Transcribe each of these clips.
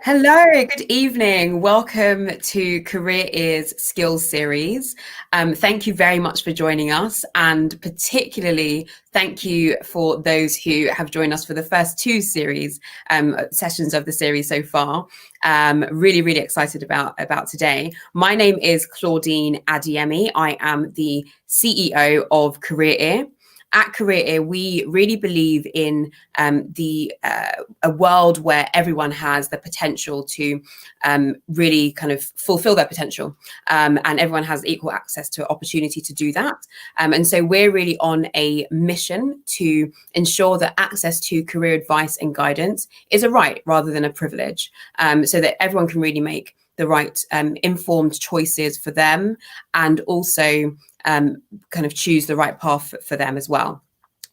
Hello, good evening. Welcome to CareerEar's Skills Series. Thank you very much for joining us, and particularly thank you for those who have joined us for the first two sessions of the series so far. Really excited about today. My name is Claudine Adiemi. I am the CEO of CareerEar. At CareerEar, we really believe in a world where everyone has the potential to really kind of fulfill their potential, and everyone has equal access to opportunity to do that. And so we're really on a mission to ensure that access to career advice and guidance is a right rather than a privilege, so that everyone can really make the right informed choices for them, and also kind of choose the right path for them as well.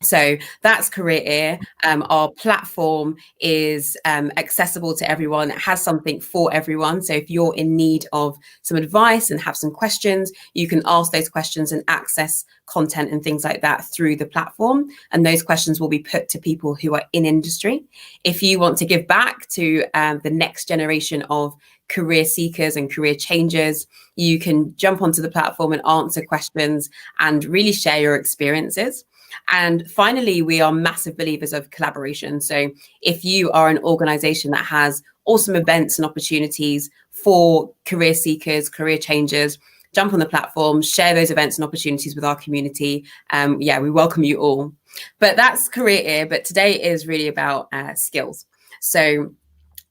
So that's CareerEar. Our platform is accessible to everyone. It has something for everyone. So if you're in need of some advice and have some questions, you can ask those questions and access content and things like that through the platform. And those questions will be put to people who are in industry. If you want to give back to the next generation of career seekers and career changers, you can jump onto the platform and answer questions and really share your experiences. And finally, we are massive believers of collaboration. So if you are an organization that has awesome events and opportunities for career seekers, career changers, jump on the platform, share those events and opportunities with our community. We welcome you all. But that's CareerEar. But today is really about skills. So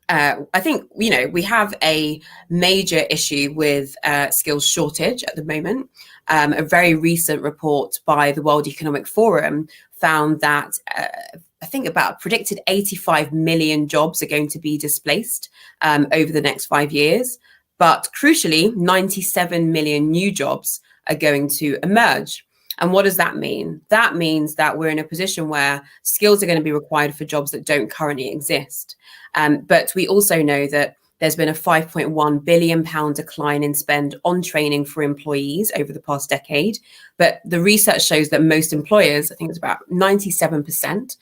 I think, we have a major issue with skills shortage at the moment. A very recent report by the World Economic Forum found that I think about predicted 85 million jobs are going to be displaced over the next 5 years. But crucially, 97 million new jobs are going to emerge. And what does that mean? That means that we're in a position where skills are going to be required for jobs that don't currently exist. But we also know that there's been a £5.1 billion decline in spend on training for employees over the past decade. But the research shows that most employers, I think it's about 97%,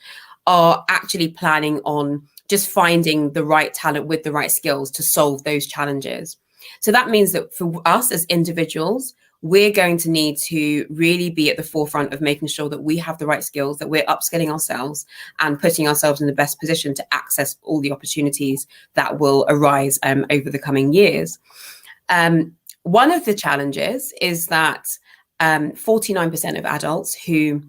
are actually planning on just finding the right talent with the right skills to solve those challenges. So that means that for us as individuals, we're going to need to really be at the forefront of making sure that we have the right skills, that we're upskilling ourselves and putting ourselves in the best position to access all the opportunities that will arise over the coming years. One of the challenges is that 49% of adults who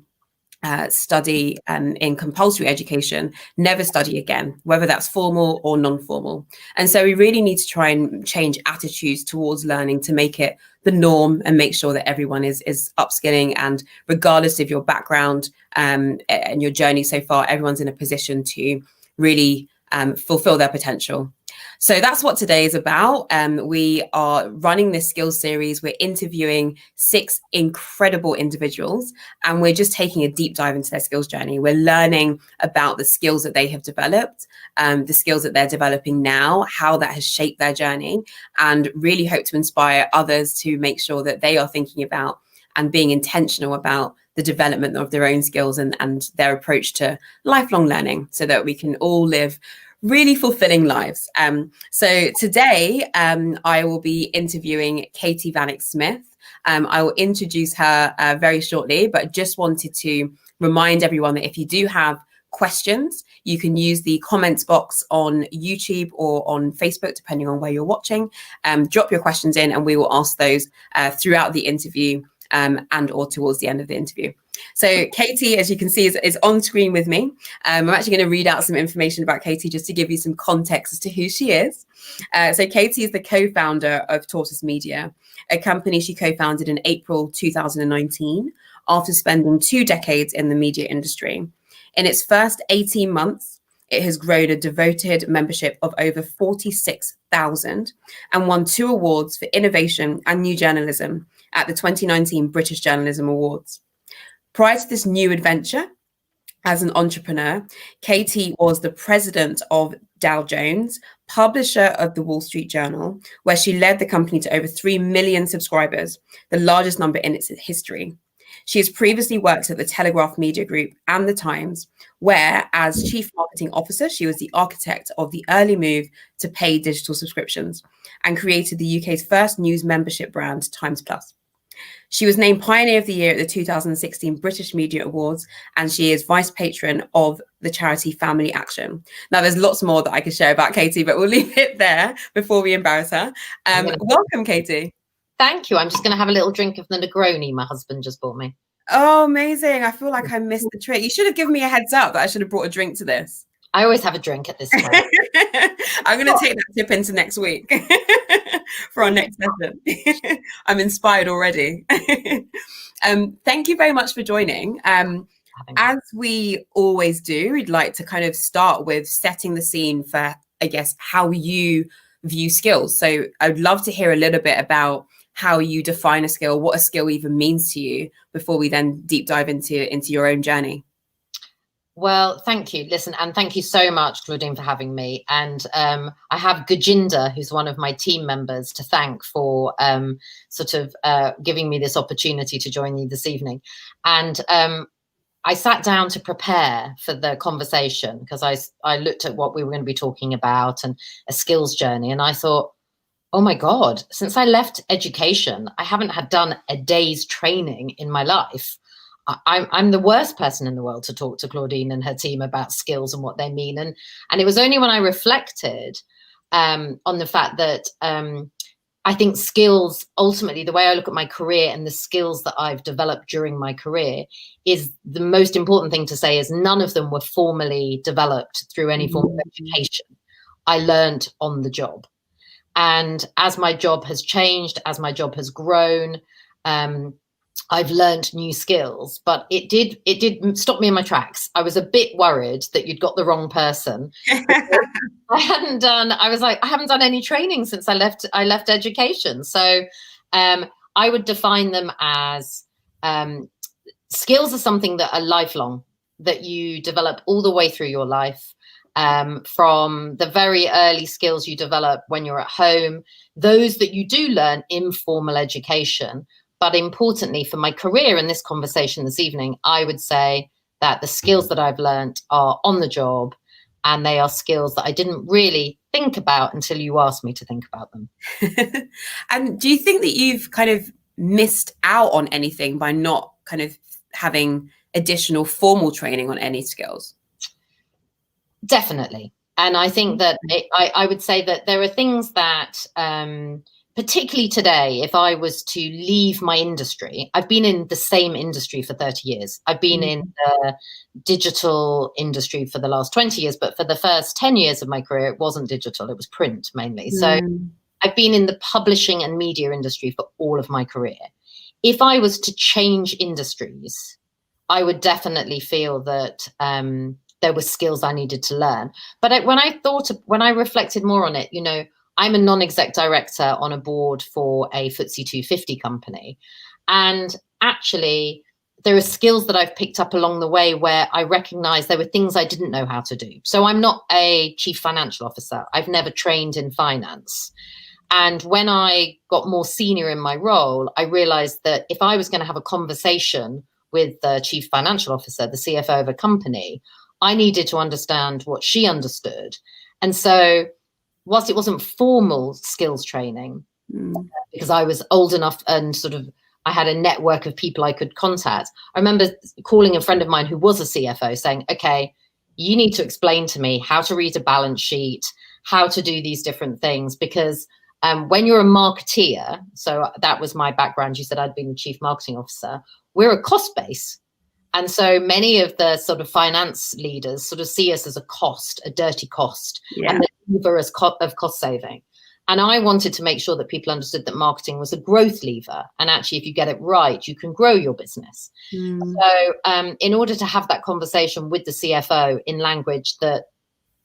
study in compulsory education never study again, whether that's formal or non-formal. And so we really need to try and change attitudes towards learning to make it the norm and make sure that everyone is upskilling, and regardless of your background and your journey so far, everyone's in a position to really fulfill their potential. So that's what today is about. We are running this skills series. We're interviewing 6 incredible individuals, and we're just taking a deep dive into their skills journey. We're learning about the skills that they have developed, the skills that they're developing now, how that has shaped their journey, and really hope to inspire others to make sure that they are thinking about and being intentional about the development of their own skills and their approach to lifelong learning, so that we can all live really fulfilling lives. So today, I will be interviewing Katie Vanneck Smith. I will introduce her very shortly, but just wanted to remind everyone that if you do have questions, you can use the comments box on YouTube or on Facebook, depending on where you're watching. Drop your questions in and we will ask those throughout the interview and or towards the end of the interview. So Katie, as you can see, is on screen with me. I'm actually going to read out some information about Katie just to give you some context as to who she is. So Katie is the co-founder of Tortoise Media, a company she co-founded in April 2019 after spending 2 decades in the media industry. In its first 18 months, it has grown a devoted membership of over 46,000 and won 2 awards for innovation and new journalism at the 2019 British Journalism Awards. Prior to this new adventure as an entrepreneur, Katie was the president of Dow Jones, publisher of the Wall Street Journal, where she led the company to over 3 million subscribers, the largest number in its history. She has previously worked at the Telegraph Media Group and the Times, where, as Chief Marketing Officer, she was the architect of the early move to paid digital subscriptions and created the UK's first news membership brand, Times Plus. She was named Pioneer of the Year at the 2016 British Media Awards, and she is Vice Patron of the charity Family Action. Now, there's lots more that I could share about Katie, but we'll leave it there before we embarrass her. Welcome, Katie. Thank you. I'm just going to have a little drink of the Negroni my husband just bought me. Oh, amazing. I feel like I missed the trick. You should have given me a heads up that I should have brought a drink to this. I always have a drink at this time. I'm going to take that tip into next week for our next session. I'm inspired already. Thank you very much for joining. As we always do, we'd like to kind of start with setting the scene for, I guess, how you view skills. So I'd love to hear a little bit about how you define a skill, what a skill even means to you, before we then deep dive into your own journey. Well, thank you. Listen, and thank you so much, Claudine, for having me. And I have Gajinder, who's one of my team members, to thank for giving me this opportunity to join you this evening. And I sat down to prepare for the conversation because I looked at what we were going to be talking about and a skills journey. And I thought, oh my God, since I left education, I haven't done a day's training in my life. I'm the worst person in the world to talk to Claudine and her team about skills and what they mean. And it was only when I reflected on the fact that I think skills, ultimately, the way I look at my career and the skills that I've developed during my career is the most important thing to say is none of them were formally developed through any form of education. I learned on the job. And as my job has changed, as my job has grown, I've learned new skills, but it did stop me in my tracks. I was a bit worried that you'd got the wrong person. I haven't done any training since I left education. So I would define them as skills are something that are lifelong, that you develop all the way through your life. From the very early skills you develop when you're at home, those that you do learn in formal education. But importantly, for my career in this conversation this evening, I would say that the skills that I've learned are on the job, and they are skills that I didn't really think about until you asked me to think about them. And do you think that you've kind of missed out on anything by not kind of having additional formal training on any skills? Definitely. And I think that I would say that there are things that, particularly today, if I was to leave my industry, I've been in the same industry for 30 years. I've been in the digital industry for the last 20 years, but for the first 10 years of my career, it wasn't digital, it was print mainly. So I've been in the publishing and media industry for all of my career. If I was to change industries, I would definitely feel that there were skills I needed to learn. But when I reflected more on it, you know, I'm a non-exec director on a board for a FTSE 250 company. And actually, there are skills that I've picked up along the way where I recognize there were things I didn't know how to do. So I'm not a chief financial officer. I've never trained in finance. And when I got more senior in my role, I realized that if I was going to have a conversation with the chief financial officer, the CFO of a company, I needed to understand what she understood. And so whilst it wasn't formal skills training, because I was old enough and sort of I had a network of people I could contact, I remember calling a friend of mine who was a CFO saying, okay, you need to explain to me how to read a balance sheet, how to do these different things, because when you're a marketeer, so that was my background, you said I'd been the chief marketing officer, we're a cost base. And so many of the sort of finance leaders sort of see us as a cost, a dirty cost, and the lever as of cost saving. And I wanted to make sure that people understood that marketing was a growth lever. And actually, if you get it right, you can grow your business. So in order to have that conversation with the CFO in language that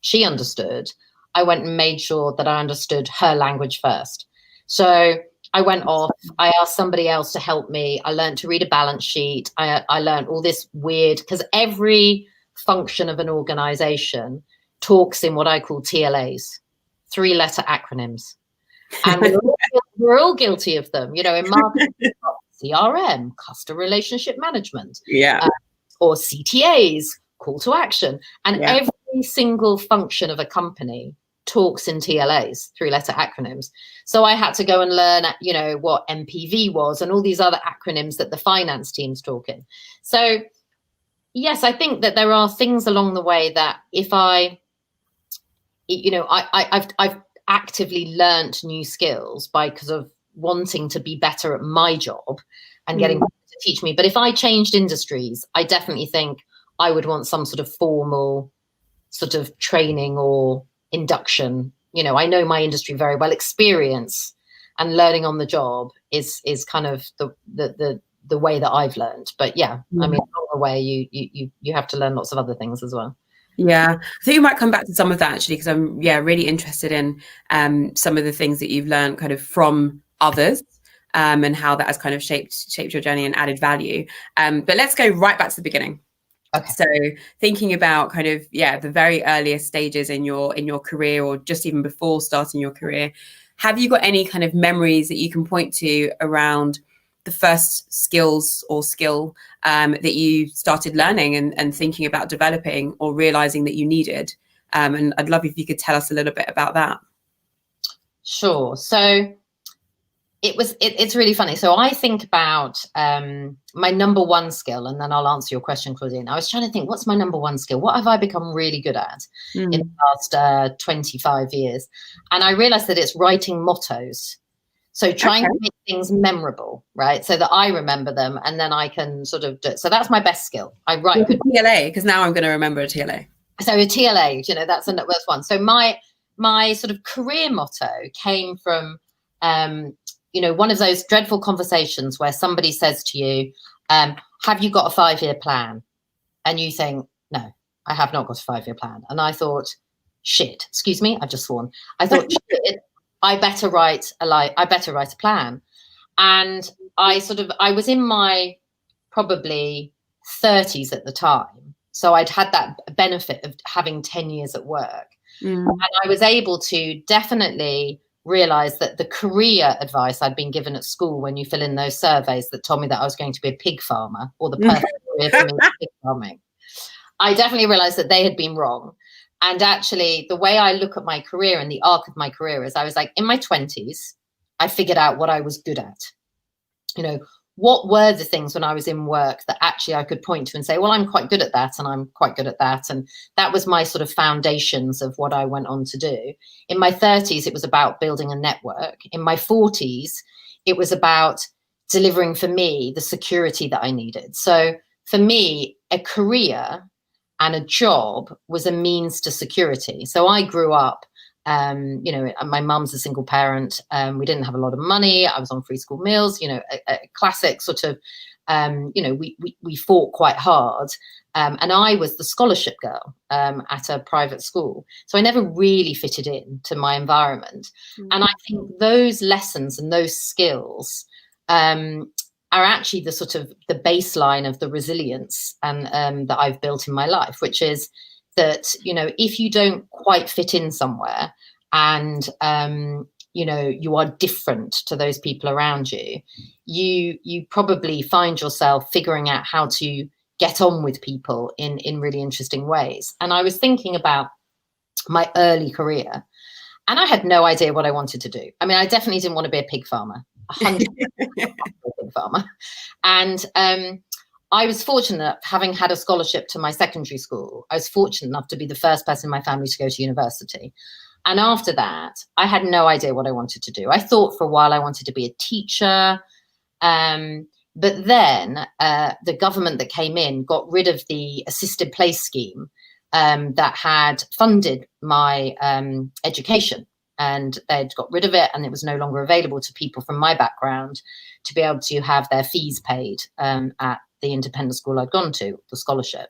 she understood, I went and made sure that I understood her language first. So I went off, I asked somebody else to help me. I learned to read a balance sheet. I learned all this weird, because every function of an organization talks in what I call TLAs, 3-letter acronyms. And we're all guilty of them. You know, in marketing, CRM, customer relationship management, Yeah. or CTAs, call to action. And Yeah. every single function of a company talks in TLAs, 3-letter acronyms. So I had to go and learn, you know, what MPV was and all these other acronyms that the finance teams talk in. So yes, I think that there are things along the way that if I've actively learnt new skills because of wanting to be better at my job and getting people to teach me. But if I changed industries, I definitely think I would want some sort of formal sort of training or induction. You know, I know my industry very well. Experience and learning on the job is kind of the way that I've learned. But yeah, I mean, along the way, you have to learn lots of other things as well. Yeah, I think we might come back to some of that actually, because I'm really interested in some of the things that you've learned kind of from others, and how that has kind of shaped your journey and added value. But let's go right back to the beginning. Okay. So thinking about kind of the very earliest stages in your career, or just even before starting your career, have you got any kind of memories that you can point to around the first skills or skill that you started learning and thinking about developing or realizing that you needed? And I'd love if you could tell us a little bit about that. Sure. So it's really funny. So I think about my number one skill, and then I'll answer your question, Claudine. I was trying to think, what's my number one skill? What have I become really good at in the last 25 years? And I realized that it's writing mottos. So trying to make things memorable, right? So that I remember them and then I can sort of do it. So that's my best skill. I write good TLA, because now I'm going to remember a TLA. So a TLA, you know, that's one. So my sort of career motto came from, you know, one of those dreadful conversations where somebody says to you, have you got a 5-year plan? And you think, no, I have not got a 5-year plan. And I thought, shit, excuse me, I've just sworn. I thought, shit, I better write a plan. And I was in my probably 30s at the time. So I'd had that benefit of having 10 years at work. And I was able to definitely realize that the career advice I'd been given at school, when you fill in those surveys that told me that I was going to be a pig farmer, or the perfect career for me was pig farming, I definitely realized that they had been wrong. And actually, the way I look at my career and the arc of my career is I was like, in my 20s, I figured out what I was good at. You know, what were the things when I was in work that actually I could point to and say, well, I'm quite good at that, and I'm quite good at that. And that was my sort of foundations of what I went on to do. In my 30s, it was about building a network. In my 40s, it was about delivering for me the security that I needed. So for me, a career and a job was a means to security. So I grew up, you know, my mum's a single parent. We didn't have a lot of money. I was on free school meals, you know, a classic sort of, you know, we fought quite hard. And I was the scholarship girl at a private school. So I never really fitted in to my environment. And I think those lessons and those skills are actually the sort of the baseline of the resilience and that I've built in my life, which is that, you know, if you don't quite fit in somewhere and, you know, you are different to those people around you, you probably find yourself figuring out how to get on with people in really interesting ways. And I was thinking about my early career, and I had no idea what I wanted to do. I mean, I definitely didn't want to be a pig farmer. 100% pig farmer. And I was fortunate, having had a scholarship to my secondary school, I was fortunate enough to be the first person in my family to go to university. And after that, I had no idea what I wanted to do. I thought for a while I wanted to be a teacher. But then the government that came in got rid of the assisted place scheme that had funded my education. And they'd got rid of it, and it was no longer available to people from my background to be able to have their fees paid at the independent school I'd gone to, the scholarship.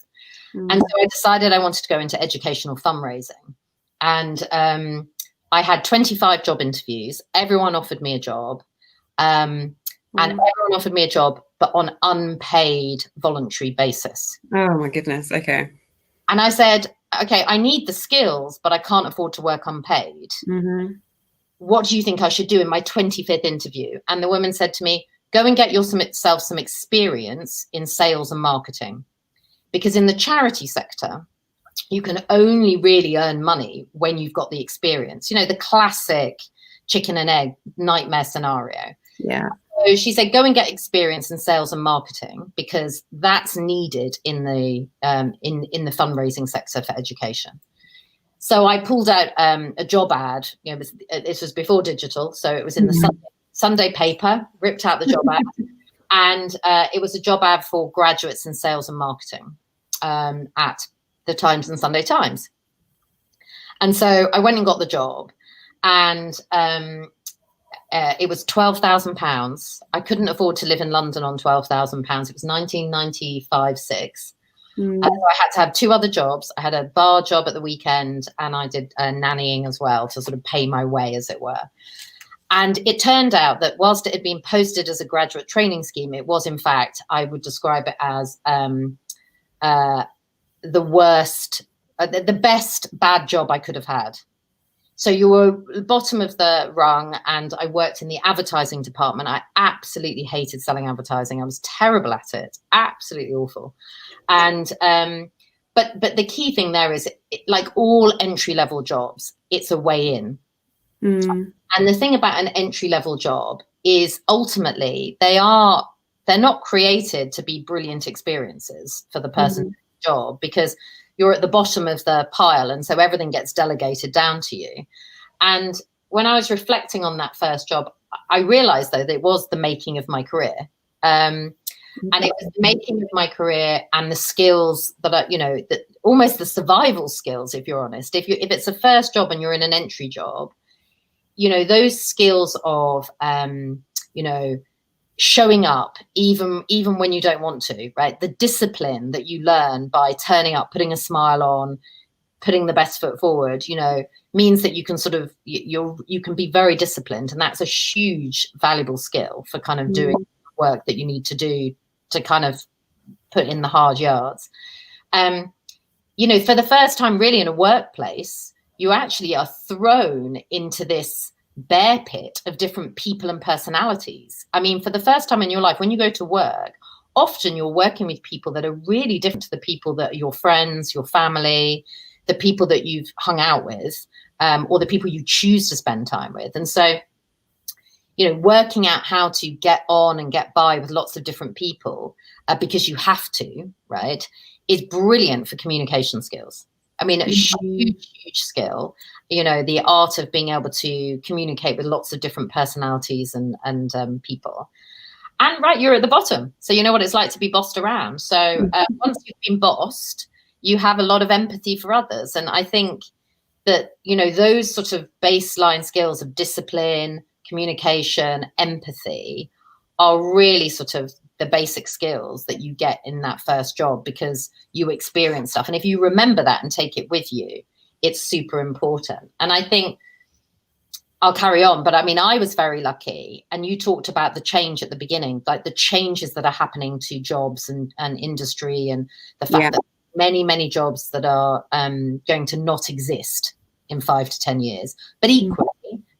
And so I decided I wanted to go into educational fundraising. And I had 25 job interviews. Everyone offered me a job. And everyone offered me a job, but on unpaid voluntary basis. Oh, my goodness. Okay. And I said, okay, I need the skills, but I can't afford to work unpaid. What do you think I should do in my 25th interview? And the woman said to me, go and get yourself some experience in sales and marketing, because in the charity sector, you can only really earn money when you've got the experience. You know, the classic chicken and egg nightmare scenario. Yeah. So she said, go and get experience in sales and marketing, because that's needed in the fundraising sector for education. So I pulled out a job ad. You know, this was before digital, so it was in the Sunday paper. Ripped out the job ad, and it was a job ad for graduates in sales and marketing at the Times and Sunday Times. And so I went and got the job, and it was £12,000. I couldn't afford to live in London on £12,000. It was 1995-6. So I had to have 2 other jobs. I had a bar job at the weekend, and I did nannying as well to sort of pay my way, as it were. And it turned out that whilst it had been posted as a graduate training scheme, it was, in fact, I would describe it as the worst, the best bad job I could have had. So you were bottom of the rung, and I worked in the advertising department. I absolutely hated selling advertising. I was terrible at it, absolutely awful. And but the key thing there is, like all entry-level jobs, it's a way in. And the thing about an entry-level job is ultimately they're not created to be brilliant experiences for the person's job, because you're at the bottom of the pile, and so everything gets delegated down to you. And when I was reflecting on that first job, I realized, though, that it was the making of my career. And it was the making of my career and the skills that are, you know, that almost the survival skills, if you're honest. If it's a first job and you're in an entry job, you know, those skills of, you know, showing up even when you don't want to, right? The discipline that you learn by turning up, putting a smile on, putting the best foot forward, you know, means that you can sort of, you can be very disciplined. And that's a huge valuable skill for kind of doing work that you need to do to kind of put in the hard yards. You know, for the first time really in a workplace, you actually are thrown into this bear pit of different people and personalities. I mean, for the first time in your life, when you go to work, often you're working with people that are really different to the people that are your friends, your family, the people that you've hung out with, or the people you choose to spend time with. And so, you know, working out how to get on and get by with lots of different people because you have to, right, is brilliant for communication skills. I mean, a huge skill, you know, the art of being able to communicate with lots of different personalities and people. And right, you're at the bottom. So you know what it's like to be bossed around. So once you've been bossed, you have a lot of empathy for others. And I think that, you know, those sort of baseline skills of discipline, communication, empathy are really sort of the basic skills that you get in that first job, because you experience stuff. And if you remember that and take it with you, it's super important. And I think I'll carry on, but I mean, I was very lucky. And you talked about the change at the beginning, like the changes that are happening to jobs and industry, and the fact that many jobs that are going to not exist in 5 to 10 years. But equally,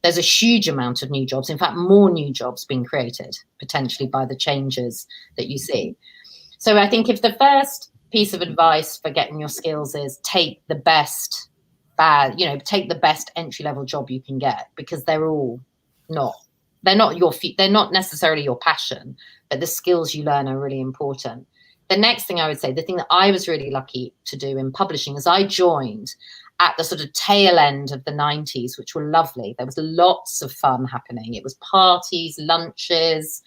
there's a huge amount of new jobs, in fact, more new jobs being created potentially by the changes that you see. So I think if the first piece of advice for getting your skills is take the best entry-level job you can get, because they're not necessarily your passion, but the skills you learn are really important. The next thing I would say, the thing that I was really lucky to do in publishing, is I joined at the sort of tail end of the 90s, which were lovely. There was lots of fun happening. It was parties, lunches,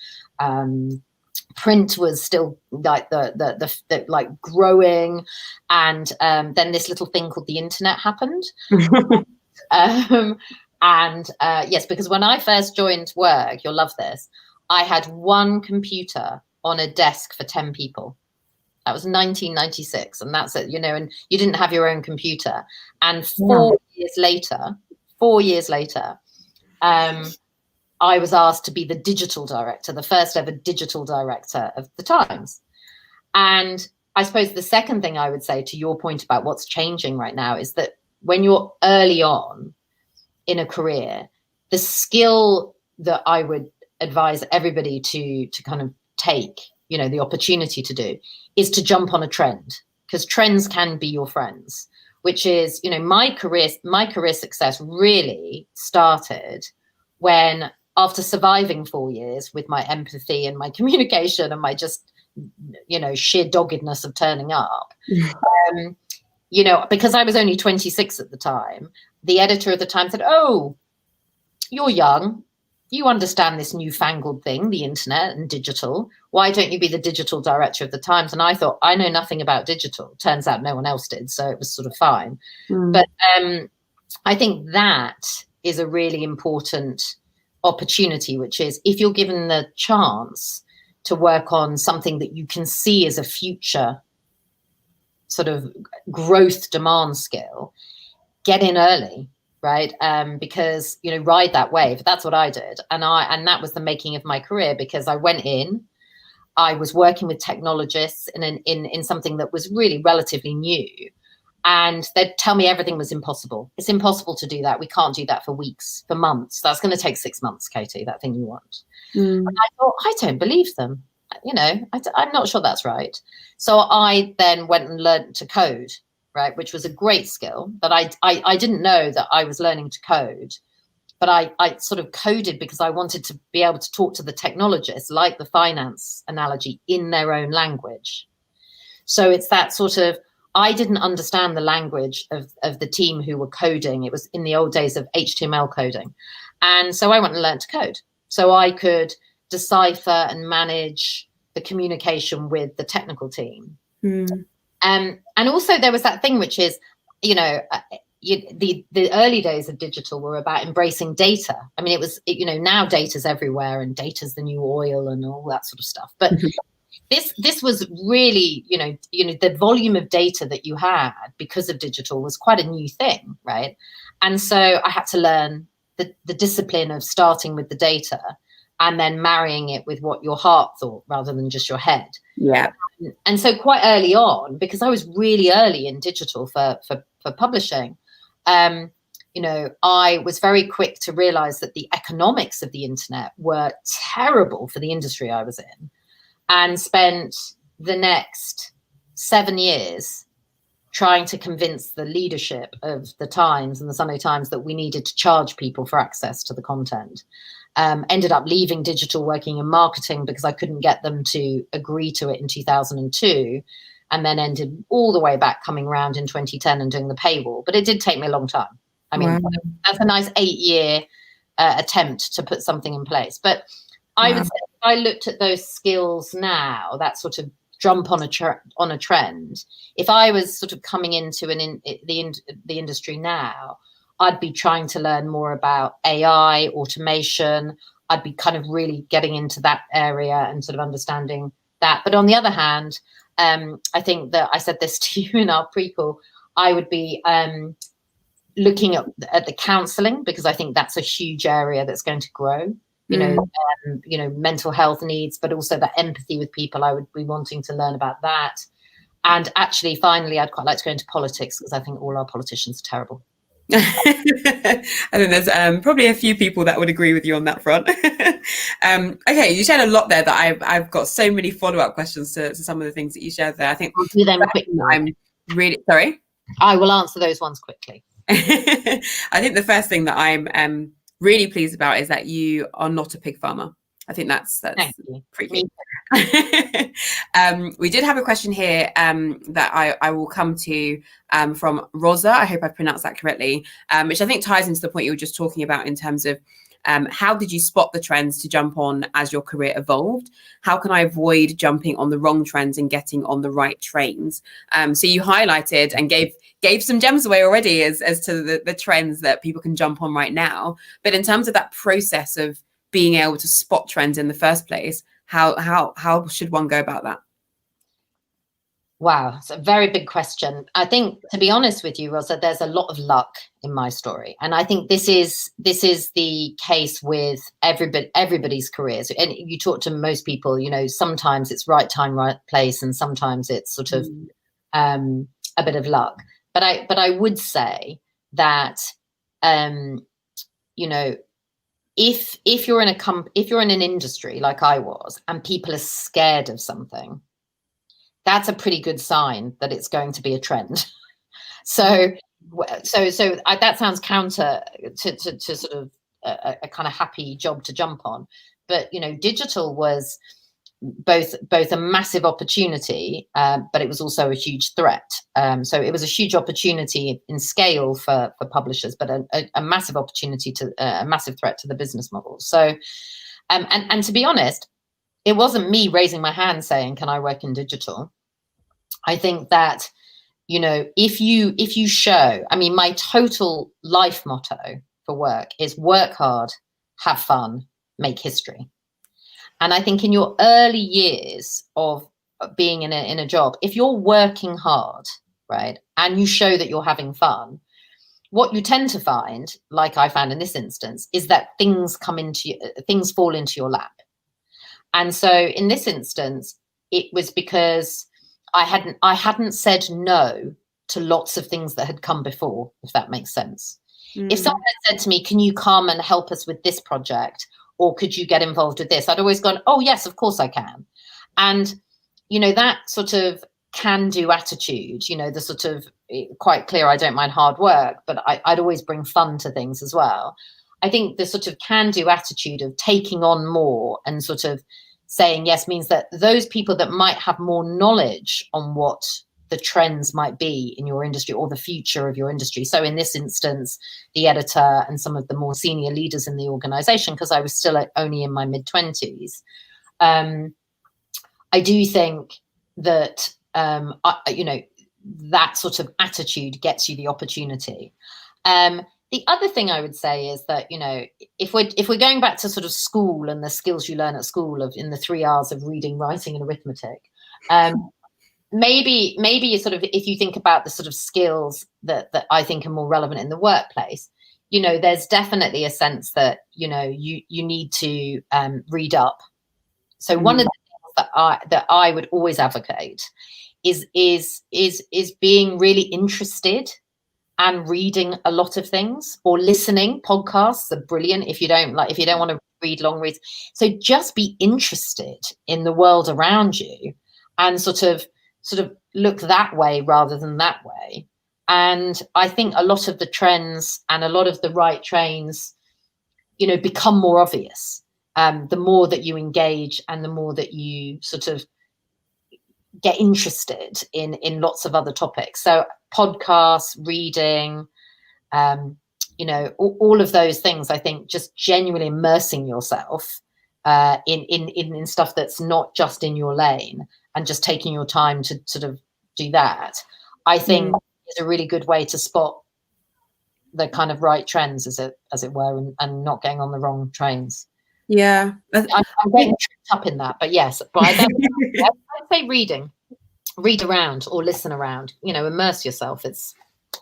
print was still like the like growing, and then this little thing called the internet happened. Yes, because when I first joined work, you'll love this, I had one computer on a desk for 10 people. That was 1996, and that's it, you know, and you didn't have your own computer. And 4 years later, I was asked to be the digital director, the first ever digital director of the Times. And I suppose the second thing I would say to your point about what's changing right now is that when you're early on in a career, the skill that I would advise everybody to kind of take, you know, the opportunity to do, is to jump on a trend, because trends can be your friends. Which is, you know, my career success really started when, after surviving 4 years with my empathy and my communication and my just, you know, sheer doggedness of turning up, you know, because I was only 26 at the time, the editor of the time said, "Oh, you're young. You understand this newfangled thing, the internet and digital. Why don't you be the digital director of the Times?" And I thought, I know nothing about digital. Turns out no one else did. So it was sort of fine. But I think that is a really important opportunity, which is, if you're given the chance to work on something that you can see as a future sort of growth demand skill, get in early. Right. Because, you know, ride that wave. That's what I did. And that was the making of my career, because I went in, I was working with technologists in something that was really relatively new. And they'd tell me everything was impossible. It's impossible to do that. We can't do that for weeks, for months. That's going to take 6 months, Katie, that thing you want. And I thought, I don't believe them. You know, I'm not sure that's right. So I then went and learned to code. Right, which was a great skill, but I didn't know that I was learning to code, but I sort of coded because I wanted to be able to talk to the technologists, like the finance analogy, in their own language. So it's that sort of, I didn't understand the language of the team who were coding. It was in the old days of HTML coding. And so I went and learned to code. So I could decipher and manage the communication with the technical team. And also there was that thing, which is, you know, the early days of digital were about embracing data. I mean, you know, now data's everywhere and data's the new oil and all that sort of stuff. But this was really, you know, the volume of data that you had because of digital was quite a new thing, right? And so I had to learn the discipline of starting with the data and then marrying it with what your heart thought rather than just your head. Yeah. And so quite early on, because I was really early in digital for publishing, you know, I was very quick to realize that the economics of the internet were terrible for the industry I was in, and spent the next 7 years trying to convince the leadership of the Times and the Sunday Times that we needed to charge people for access to the content. Ended up leaving digital, working in marketing because I couldn't get them to agree to it in 2002, and then ended all the way back coming around in 2010 and doing the paywall. But it did take me a long time. I mean, that's a nice 8-year attempt to put something in place. But I would say, if I looked at those skills now, that sort of jump on a trend, if I was sort of coming into the industry now, I'd be trying to learn more about AI, automation. I'd be kind of really getting into that area and sort of understanding that. But on the other hand, I think that I said this to you in our prequel, I would be looking at the counselling, because I think that's a huge area that's going to grow. You know, mental health needs, but also that empathy with people. I would be wanting to learn about that. And actually, finally, I'd quite like to go into politics, because I think all our politicians are terrible. I think there's probably a few people that would agree with you on that front. Okay, you shared a lot there that I've got so many follow-up questions to some of the things that you shared there. I think I'll do them quickly. I'm really sorry. I will answer those ones quickly. I think the first thing that I'm really pleased about is that you are not a pig farmer. I think that's pretty good. We did have a question here that I will come to from Rosa. I hope I pronounced that correctly, which I think ties into the point you were just talking about in terms of how did you spot the trends to jump on as your career evolved? How can I avoid jumping on the wrong trends and getting on the right trains? So you highlighted and gave some gems away already as to the trends that people can jump on right now. But in terms of that process of being able to spot trends in the first place, how should one go about that? Wow, it's a very big question. I think, to be honest with you, Rosa, there's a lot of luck in my story, and I think this is the case with everybody's careers. And you talk to most people, you know, sometimes it's right time, right place, and sometimes it's sort of a bit of luck. But I would say that you know, if you're in if you're in an industry like I was, and people are scared of something, that's a pretty good sign that it's going to be a trend. So that sounds counter to sort of a kind of happy job to jump on, but digital was both a massive opportunity, but it was also a huge threat. So it was a huge opportunity in scale for publishers, but a massive opportunity a massive threat to the business model. So, and to be honest, it wasn't me raising my hand saying, "Can I work in digital?" I think that if you show, I mean, my total life motto for work is work hard, have fun, make history. And I think in your early years of being in a job, if you're working hard, right, and you show that you're having fun, what you tend to find, like I found in this instance, is that things fall into your lap. And so in this instance, it was because I hadn't said no to lots of things that had come before, if that makes sense. If someone had said to me, "Can you come and help us with this project? Or could you get involved with this?" I'd always gone, "Oh, yes, of course I can." And, that sort of can-do attitude, the sort of quite clear, I don't mind hard work, but I'd always bring fun to things as well. I think the sort of can-do attitude of taking on more and sort of saying yes means that those people that might have more knowledge on what the trends might be in your industry or the future of your industry. So in this instance, the editor and some of the more senior leaders in the organization, because I was still only in my mid-20s, I do think that, that sort of attitude gets you the opportunity. The other thing I would say is that, if we're going back to sort of school and the skills you learn at school in the 3 R's of reading, writing, and arithmetic, maybe you sort of, if you think about the sort of skills that I think are more relevant in the workplace, there's definitely a sense that, you need to read up. So one of the things that I would always advocate is being really interested and reading a lot of things, or listening. Podcasts are brilliant if you don't want to read long reads. So just be interested in the world around you and sort of look that way rather than that way. And I think a lot of the trends and a lot of the right trains, become more obvious. The more that you engage and the more that you sort of get interested in lots of other topics. So podcasts, reading, all of those things, I think just genuinely immersing yourself in stuff that's not just in your lane and just taking your time to sort of do that, I think is a really good way to spot the kind of right trends, as it were, and not getting on the wrong trains. Yeah. I'm getting tripped up in that, but yes, but I'd say read around or listen around, immerse yourself. It's,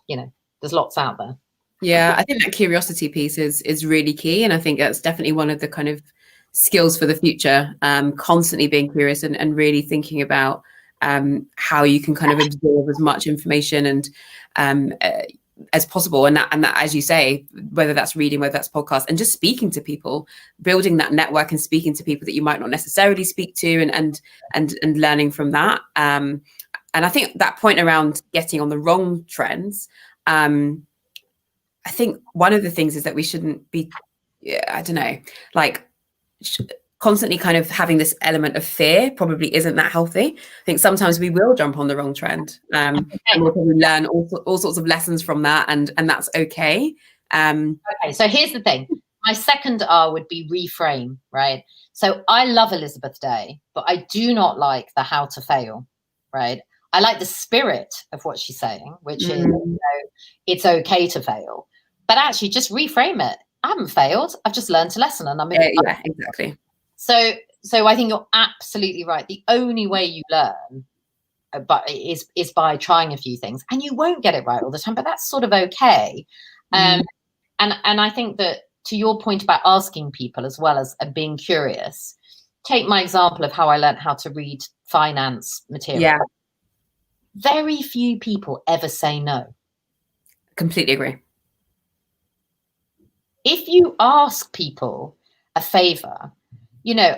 there's lots out there. Yeah, I think that curiosity piece is really key. And I think that's definitely one of the kind of skills for the future, constantly being curious and really thinking about how you can kind of absorb as much information and as possible. And that, as you say, whether that's reading, whether that's podcast, and just speaking to people, building that network and speaking to people that you might not necessarily speak to, and learning from that. And I think that point around getting on the wrong trends, I think one of the things is that we shouldn't be, I don't know, like constantly kind of having this element of fear probably isn't that healthy. I think sometimes we will jump on the wrong trend, and we'll probably learn all sorts of lessons from that, and that's okay. Okay, so here's the thing. My second R would be reframe, right? So I love Elizabeth Day, but I do not like the how to fail, right? I like the spirit of what she's saying, which is, it's okay to fail, but actually just reframe it. I haven't failed. I've just learned a lesson, and I'm yeah, exactly. So I think you're absolutely right. The only way you learn is by trying a few things, and you won't get it right all the time, but that's sort of okay. And I think that, to your point about asking people as well as being curious, take my example of how I learned how to read finance material. Yeah. Very few people ever say no. Completely agree. if you ask people a favor,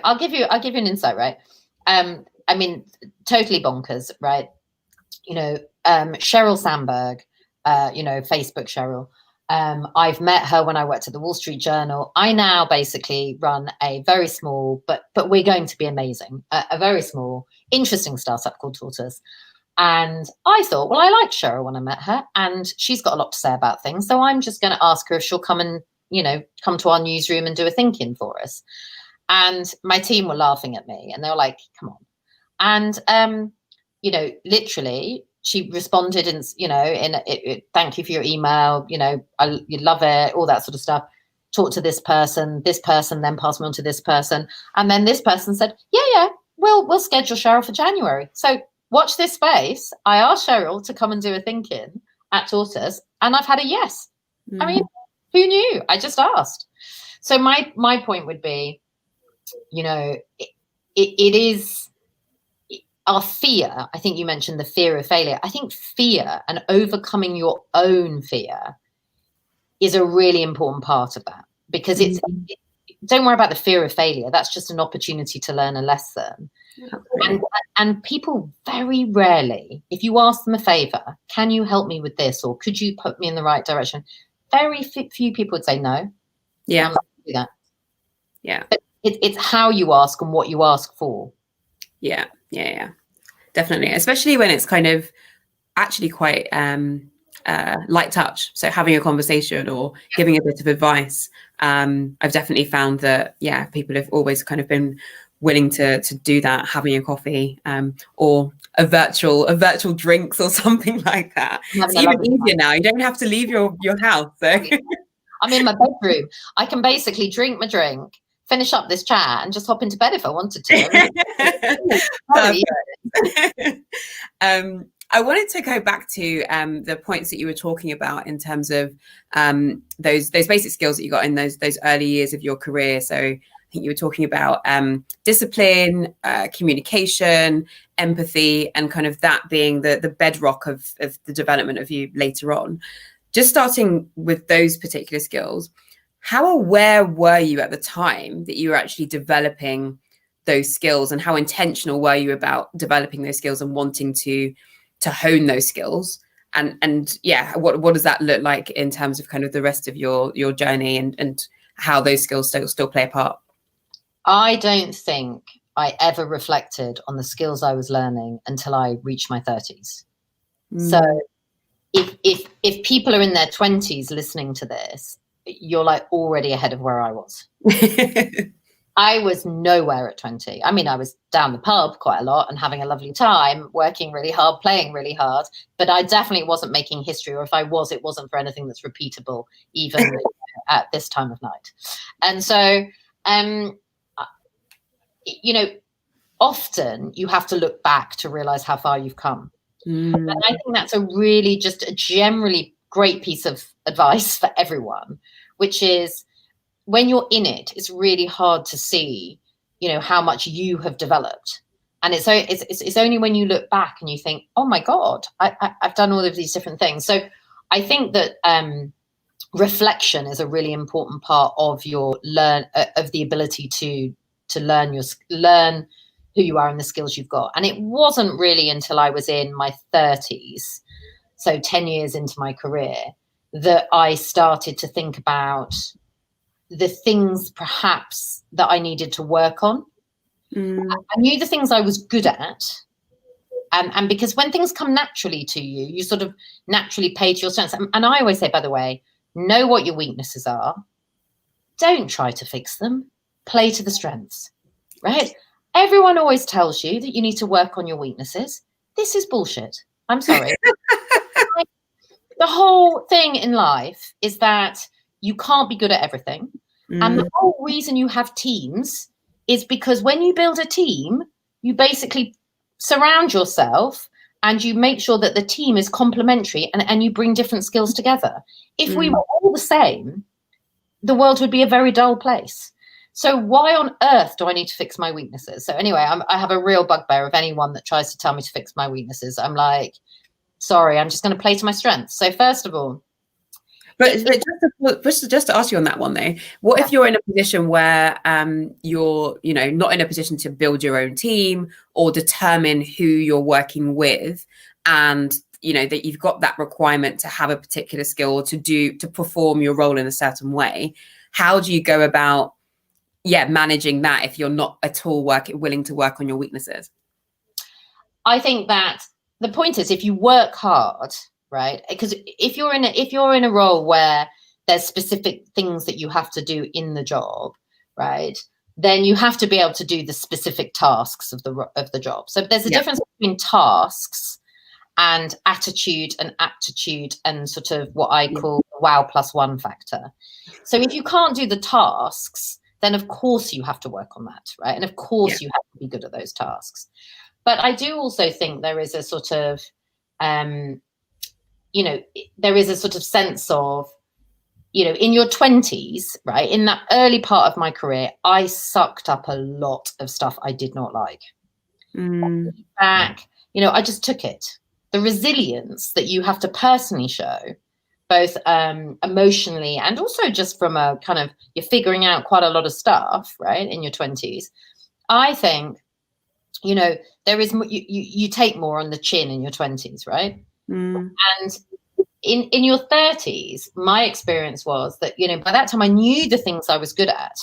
I'll give you an insight, right? I mean, totally bonkers, right? Sheryl Sandberg, Facebook Sheryl. I've met her when I worked at the Wall Street Journal. I now basically run a very small, but we're going to be amazing, a very small, interesting startup called Tortoise. And I thought, well, I liked Sheryl when I met her, and she's got a lot to say about things. So I'm just going to ask her if she'll come and, come to our newsroom and do a think-in for us. And my team were laughing at me, and they were like, come on. And, literally, she responded in thank you for your email. You love it, all that sort of stuff. Talk to this person then pass me on to this person. And then this person said, yeah, we'll schedule Sheryl for January. So watch this space. I asked Sheryl to come and do a think-in at Tortoise, and I've had a yes. Mm. I mean, who knew? I just asked. So my point would be, it is our fear. I think you mentioned the fear of failure. I think fear and overcoming your own fear is a really important part of that, because don't worry about the fear of failure. That's just an opportunity to learn a lesson. And people very rarely, if you ask them a favor, can you help me with this? Or could you put me in the right direction? Very few people would say no. Yeah. I'm not going to do that. Yeah. But it's how you ask and what you ask for. Yeah. Definitely. Especially when it's kind of actually quite light touch. So having a conversation or giving a bit of advice. I've definitely found that, people have always kind of been willing to do that, having a coffee or a virtual drinks or something like that. It's even easier now. You don't have to leave your house. So I'm in my bedroom. I can basically drink my drink, finish up this chat, and just hop into bed if I wanted to. I wanted to go back to the points that you were talking about in terms of those basic skills that you got in those early years of your career. So I think you were talking about discipline, communication, empathy, and kind of that being the bedrock of the development of you later on. Just starting with those particular skills, how aware were you at the time that you were actually developing those skills, and how intentional were you about developing those skills and wanting to hone those skills? And what does that look like in terms of kind of the rest of your journey and how those skills still play a part? I don't think I ever reflected on the skills I was learning until I reached my 30s. So if people are in their 20s listening to this, you're like already ahead of where I was. I was nowhere at 20. I mean, I was down the pub quite a lot and having a lovely time, working really hard, playing really hard, but I definitely wasn't making history, or if I was, it wasn't for anything that's repeatable, even at this time of night. And so, often you have to look back to realize how far you've come. And I think that's just a generally great piece of advice for everyone, which is, when you're in it, it's really hard to see, how much you have developed. And it's only when you look back and you think, oh my God, I've done all of these different things. So I think that reflection is a really important part of your of the ability to learn who you are and the skills you've got. And it wasn't really until I was in my 30s, so 10 years into my career, that I started to think about the things perhaps that I needed to work on. I knew the things I was good at. And because when things come naturally to you, you sort of naturally pay to your strengths. And I always say, by the way, know what your weaknesses are. Don't try to fix them. Play to the strengths, right? Everyone always tells you that you need to work on your weaknesses. This is bullshit. I'm sorry. The whole thing in life is that you can't be good at everything. And the whole reason you have teams is because when you build a team, you basically surround yourself and you make sure that the team is complementary and you bring different skills together. If we were all the same, the world would be a very dull place. So why on earth do I need to fix my weaknesses? So anyway, I have a real bugbear of anyone that tries to tell me to fix my weaknesses. I'm like, sorry, I'm just going to play to my strengths. So first of all, just to ask you on that one though, what if you're in a position where you're, you know, not in a position to build your own team or determine who you're working with, and you know that you've got that requirement to have a particular skill to perform your role in a certain way? How do you go about managing that if you're not at all willing to work on your weaknesses? I think that the point is, if you work hard, right? Because if you're in a role where there's specific things that you have to do in the job, right? Then you have to be able to do the specific tasks of the job. So there's a difference between tasks and attitude and aptitude and sort of what I call the wow +1 factor. So if you can't do the tasks, then of course you have to work on that, right? And of course you have to be good at those tasks. But I do also think there is a sort of, you know, there is a sort of sense of, you know, in your 20s, right? In that early part of my career, I sucked up a lot of stuff I did not like. Back, you know, I just took it. The resilience that you have to personally show, both emotionally and also just from a kind of, you're figuring out quite a lot of stuff, right, in your 20s. I think, you know, there is, you take more on the chin in your 20s, right? And in your 30s, my experience was that, you know, by that time I knew the things I was good at.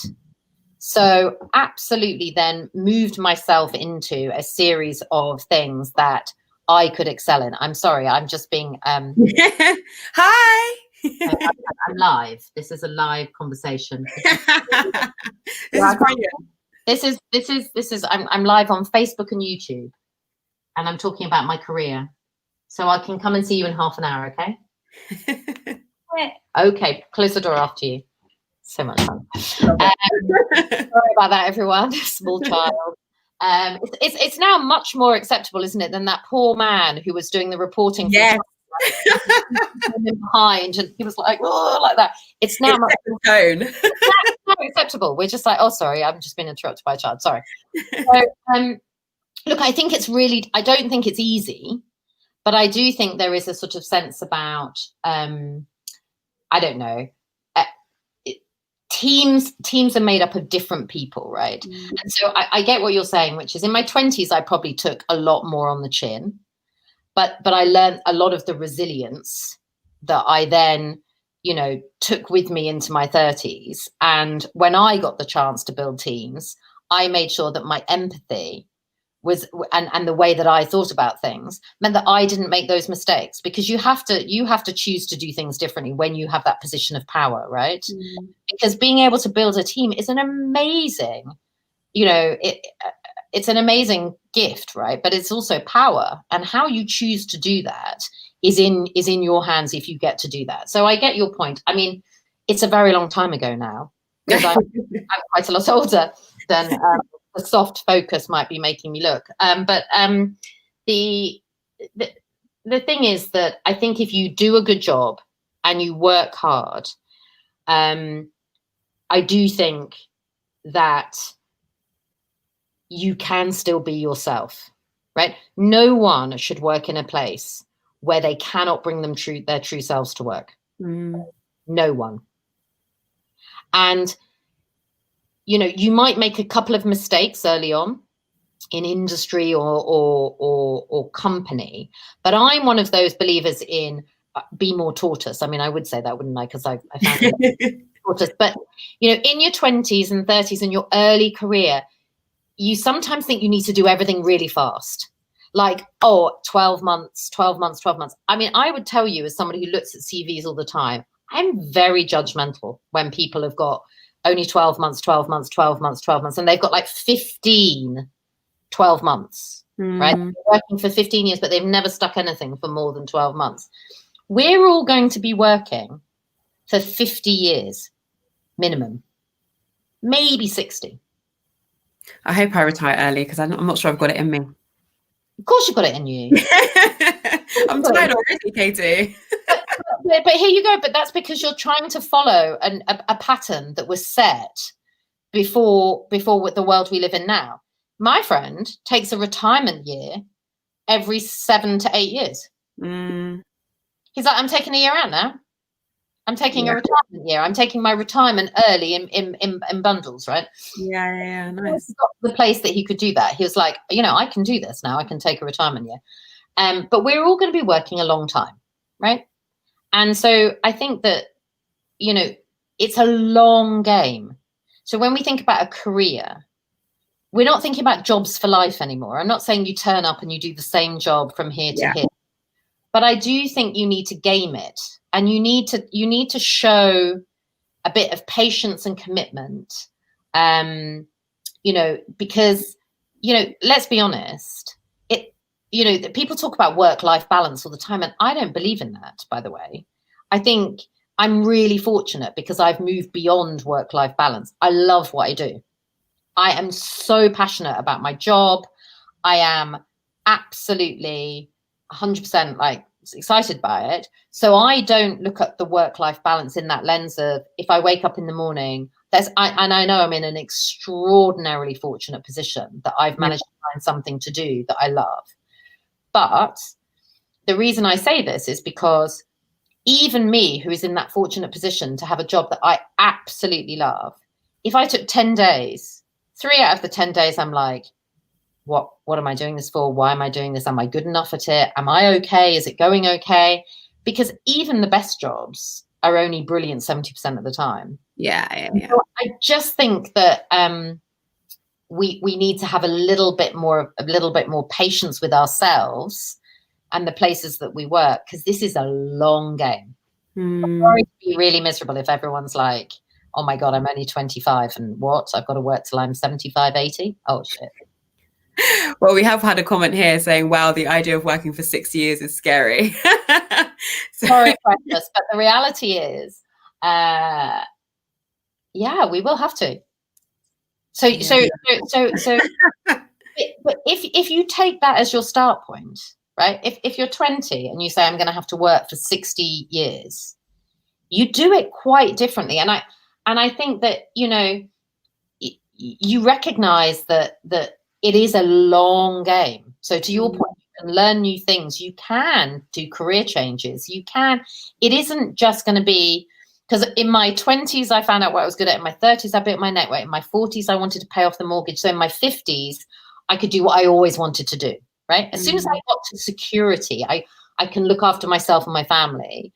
So absolutely then moved myself into a series of things that I could excel in. I'm sorry, I'm just being Hi. I'm live. This is a live conversation. This is brilliant. This is I'm live on Facebook and YouTube, and I'm talking about my career. So I can come and see you in half an hour, okay? Okay, close the door after you. So much fun. Sorry about that, everyone. Small child. It's now much more acceptable, isn't it, than that poor man who was doing the reporting. Yes. Behind, and he was like, oh, like that. It's now much more acceptable. We're just like, oh, sorry, I've just been interrupted by a child. Sorry. So, look, I think it's really, I don't think it's easy, but I do think there is a sort of sense about, I don't know, teams are made up of different people, right? And so I get what you're saying, which is in my 20s, I probably took a lot more on the chin, but I learned a lot of the resilience that I then, you know, took with me into my 30s. And when I got the chance to build teams, I made sure that my empathy was, and the way that I thought about things meant that I didn't make those mistakes, because you have to choose to do things differently when you have that position of power, right? Because being able to build a team is an amazing, you know, it's an amazing gift, right? But it's also power, and how you choose to do that is in your hands if you get to do that. So I get your point. I mean, it's a very long time ago now, because I'm quite a lot older than the soft focus might be making me look. But the thing is that I think if you do a good job and you work hard, I do think that you can still be yourself, right? No one should work in a place where they cannot bring their true selves to work. No one. And, you know, you might make a couple of mistakes early on in industry or company, but I'm one of those believers in be more tortoise. I mean, I would say that, wouldn't I? Because I found tortoise. But, you know, in your 20s and 30s and your early career, you sometimes think you need to do everything really fast. Like, 12 months. I mean, I would tell you, as somebody who looks at CVs all the time, I'm very judgmental when people have got only 12 months, and they've got like 15 12 months, right? They're working for 15 years, but they've never stuck anything for more than 12 months. We're all going to be working for 50 years minimum, maybe 60. I hope I retire early, because I'm not sure I've got it in me. Of course you've got it in you. I'm tired already, Katie. But here you go. But that's because you're trying to follow a pattern that was set before the world we live in now. My friend takes a retirement year every 7 to 8 years. He's like, I'm taking a year out now. I'm taking a retirement year. I'm taking my retirement early in bundles, right? Yeah, nice. He got to the place that he could do that. He was like, I can do this now. I can take a retirement year. But we're all going to be working a long time, right? And so I think that, it's a long game. So when we think about a career, we're not thinking about jobs for life anymore. I'm not saying you turn up and you do the same job from here to here. But I do think you need to game it, and you need to show a bit of patience and commitment, because, let's be honest, people talk about work-life balance all the time, and I don't believe in that, by the way. I think I'm really fortunate because I've moved beyond work-life balance. I love what I do. I am so passionate about my job. I am absolutely 100% like excited by it. So I don't look at the work-life balance in that lens of, if I wake up in the morning, and I know I'm in an extraordinarily fortunate position that I've managed to find something to do that I love. But the reason I say this is because even me, who is in that fortunate position to have a job that I absolutely love, if I took 10 days, 3 out of the 10 days, I'm like, what am I doing this for? Why am I doing this? Am I good enough at it? Am I okay? Is it going okay? Because even the best jobs are only brilliant 70% of the time. Yeah. So I just think that we need to have a little bit more patience with ourselves and the places that we work, because this is a long game. I'm sorry to be really miserable if everyone's like, oh my God, I'm only 25 and what? I've got to work till I'm 75, 80? Oh shit. Well, we have had a comment here saying, wow, the idea of working for 6 years is scary. Sorry, precious, but the reality is, we will have to. So but if you take that as your start point, right? If you're 20 and you say, I'm going to have to work for 60 years, you do it quite differently. And I think that, you recognize that it is a long game. So to your point, you can learn new things. You can do career changes. It isn't just going to be, because in my 20s, I found out what I was good at. In my 30s, I built my network. In my 40s, I wanted to pay off the mortgage. So in my 50s, I could do what I always wanted to do, right? As soon as I got to security, I can look after myself and my family.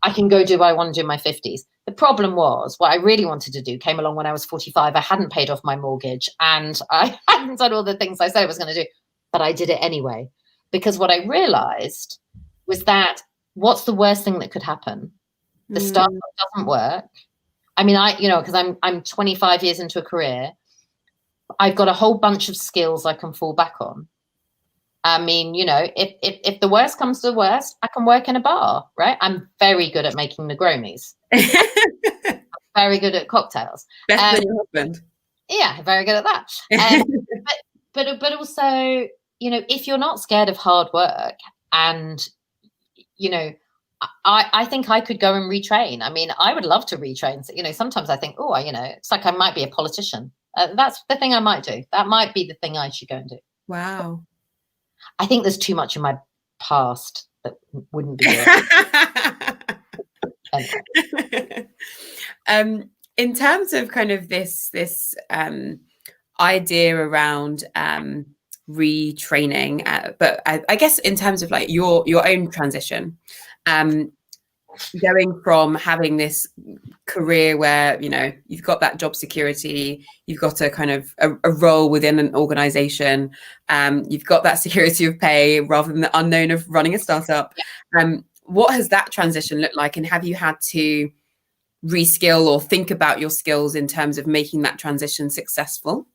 I can go do what I want to do in my 50s. The problem was, what I really wanted to do came along when I was 45. I hadn't paid off my mortgage and I hadn't done all the things I said I was going to do, but I did it anyway. Because what I realized was that, what's the worst thing that could happen? The startup doesn't work. I mean, because I'm 25 years into a career, I've got a whole bunch of skills I can fall back on. I mean, if the worst comes to the worst, I can work in a bar, right? I'm very good at making Negronis. I'm very good at cocktails. Better than your husband. Yeah, very good at that. But also, if you're not scared of hard work, and, I think I could go and retrain. I mean, I would love to retrain. So, sometimes I think, it's like I might be a politician. That's the thing I might do. That might be the thing I should go and do. Wow. I think there's too much in my past that wouldn't be good. In terms of kind of this idea around retraining, but I guess in terms of like your own transition, going from having this career where you've got that job security, you've got a kind of a role within an organization, you've got that security of pay rather than the unknown of running a startup. What has that transition looked like, and have you had to reskill or think about your skills in terms of making that transition successful?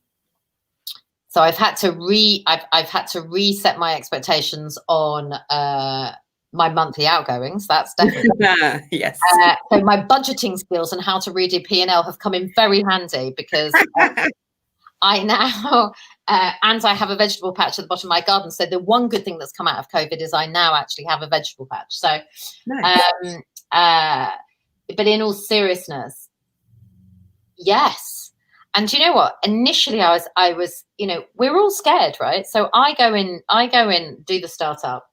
So I've had to reset my expectations on my monthly outgoings. That's definitely yes. So my budgeting skills and how to read a P&L have come in very handy, because I now and I have a vegetable patch at the bottom of my garden. So the one good thing that's come out of COVID is I now actually have a vegetable patch. So nice. But in all seriousness, yes. And you know what? Initially I was, we're all scared, right? So I go in, do the startup.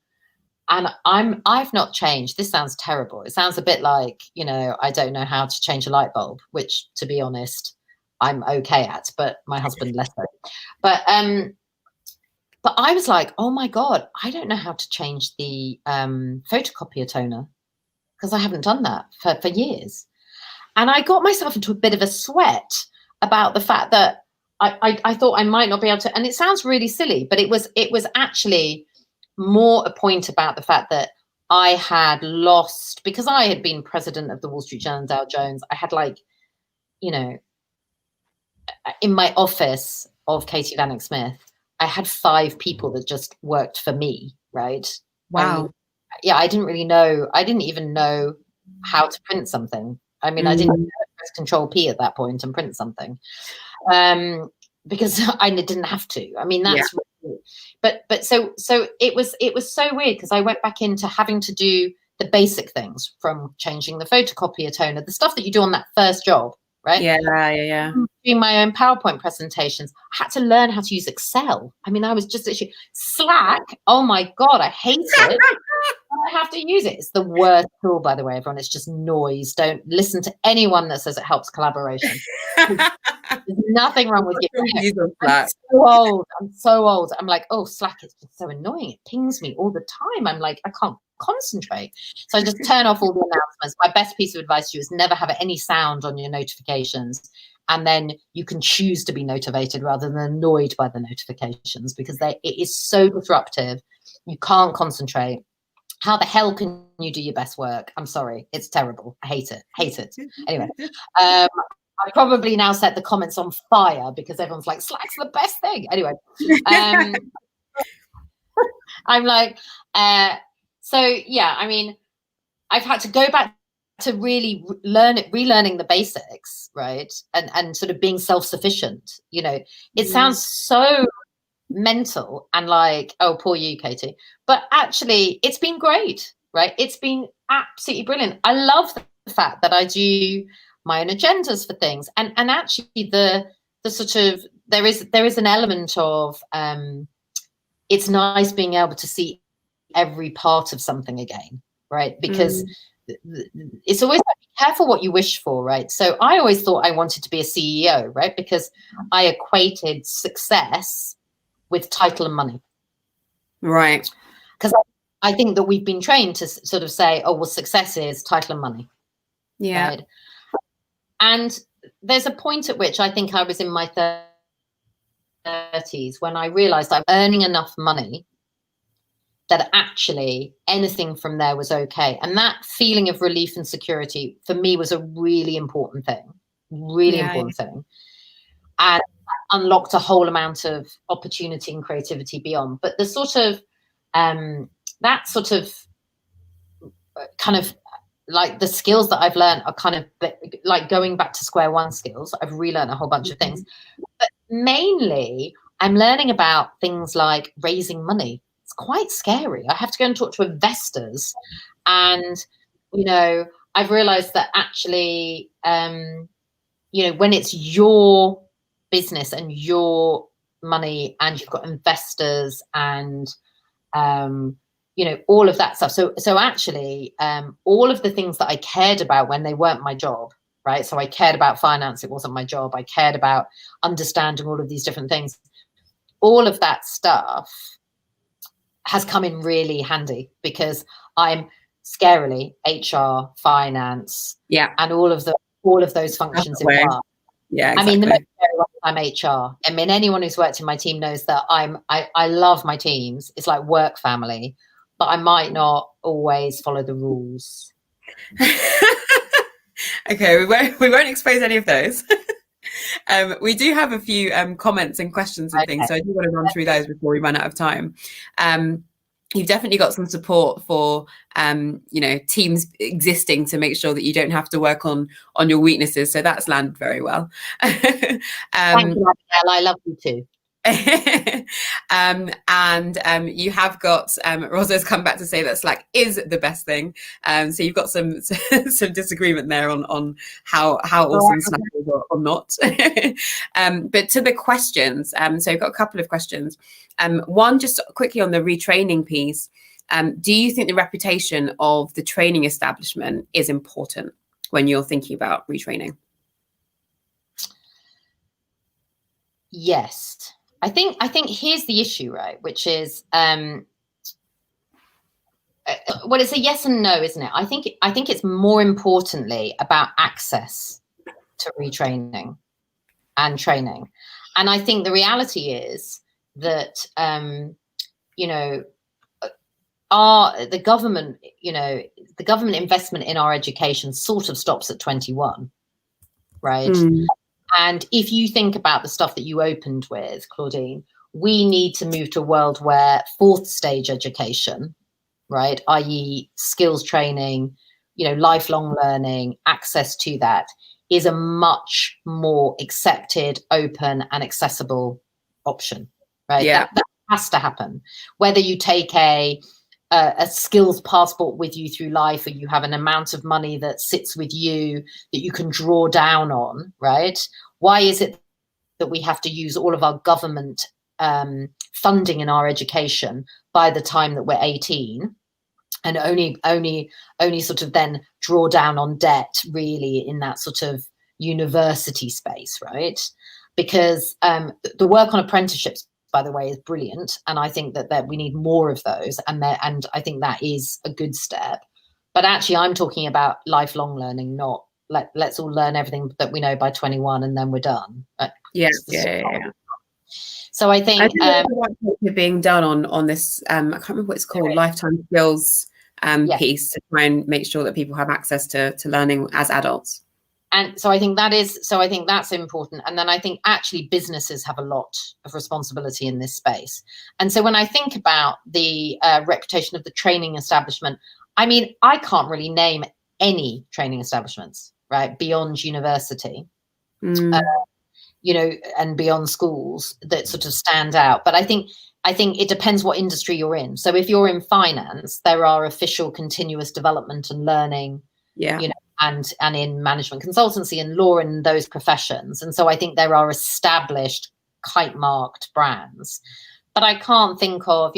And I've not changed. This sounds terrible. It sounds a bit like, I don't know how to change a light bulb, which, to be honest, I'm okay at, but my husband less so. But I was like, oh my God, I don't know how to change the photocopier toner, because I haven't done that for years. And I got myself into a bit of a sweat about the fact that I thought I might not be able to, and it sounds really silly, but it was actually more a point about the fact that I had lost, because I had been president of the Wall Street Journal and Dow Jones. I had in my office of Katie Vanneck Smith, I had 5 people that just worked for me, right? Wow. I didn't even know how to print something. I mean, I didn't press Control P at that point and print something, because I didn't have to. I mean, that's really, but so it was so weird, because I went back into having to do the basic things, from changing the photocopier toner, the stuff that you do on that first job, right? Yeah. Doing my own PowerPoint presentations. I had to learn how to use Excel. I mean, I was just literally Slack. Oh my God, I hate it. I have to use it. It's the worst tool, by the way, everyone. It's just noise. Don't listen to anyone that says it helps collaboration. There's nothing wrong with you. I'm so old. I'm like, oh, Slack is just so annoying. It pings me all the time. I'm like, I can't concentrate. So I just turn off all the announcements. My best piece of advice to you is never have any sound on your notifications. And then you can choose to be motivated rather than annoyed by the notifications, because it is so disruptive. You can't concentrate. How the hell can you do your best work? I'm sorry. It's terrible. I hate it. Anyway, I probably now set the comments on fire, because everyone's like, Slack's the best thing. Anyway, I'm like, so yeah, I mean, I've had to go back to really relearning the basics, right? And sort of being self-sufficient. It sounds so mental and like, oh, poor you, Katie. But actually, it's been great, right? It's been absolutely brilliant. I love the fact that I do my own agendas for things, and actually the sort of there is an element of it's nice being able to see every part of something again, right? Because it's always like, be careful what you wish for, right? So I always thought I wanted to be a CEO, right? Because I equated success with title and money, right? Because I think that we've been trained to sort of say, oh, well, success is title and money, right? And there's a point at which I think I was in my 30s when I realized I'm earning enough money that actually anything from there was okay. And that feeling of relief and security for me was a really important thing, thing. And unlocked a whole amount of opportunity and creativity beyond. But the sort of, that sort of kind of like the skills that I've learned are kind of like going back to square one skills. I've relearned a whole bunch of things. But mainly I'm learning about things like raising money. It's quite scary. I have to go and talk to investors, and I've realized that actually when it's your business and your money, and you've got investors and all of that stuff, so actually all of the things that I cared about when they weren't my job, right? So I cared about finance, it wasn't my job. I cared about understanding all of these different things. All of that stuff has come in really handy, because I'm scarily HR, finance, and all of those functions in one. Yeah, exactly. I mean, the most scary one, I'm HR. I mean, anyone who's worked in my team knows that I love my teams. It's like work family, but I might not always follow the rules. Okay, we won't expose any of those. We do have a few comments and questions and things, so I do want to run through those before we run out of time. You've definitely got some support for teams existing to make sure that you don't have to work on your weaknesses, so that's landed very well. Thank you, Abigail. I love you too. And you have got Rosa's come back to say that Slack is the best thing, so you've got some disagreement there on how awesome Slack is or not. But to the questions, so I've got a couple of questions. One just quickly on the retraining piece. Do you think the reputation of the training establishment is important when you're thinking about retraining? Yes. I think here's the issue, right? Which is, well, it's a yes and no, isn't it? I think it's more importantly about access to retraining and training. And I think the reality is that, the government investment in our education sort of stops at 21, right? And if you think about the stuff that you opened with, Claudine, we need to move to a world where fourth stage education, right, i.e. skills training, lifelong learning, access to that is a much more accepted, open and accessible option, right? Yeah. That has to happen. Whether you take a skills passport with you through life, or you have an amount of money that sits with you that you can draw down on, right? Why is it that we have to use all of our government funding in our education by the time that we're 18, and only sort of then draw down on debt really in that sort of university space, right? Because the work on apprenticeships, by the way, is brilliant, and I think that we need more of those, and I think that is a good step. But actually, I'm talking about lifelong learning, not let's all learn everything that we know by 21 and then we're done. Yeah. So I think being done on this, I can't remember what it's called, lifetime skills piece, to try and make sure that people have access to learning as adults. And so I think that's important. And then I think actually businesses have a lot of responsibility in this space. And so when I think about the reputation of the training establishment, I mean, I can't really name any training establishments, right, beyond university, and beyond schools that sort of stand out. But I think it depends what industry you're in. So if you're in finance, there are official continuous development and learning, and in management consultancy and law and those professions. And so I think there are established kite marked brands. But I can't think of,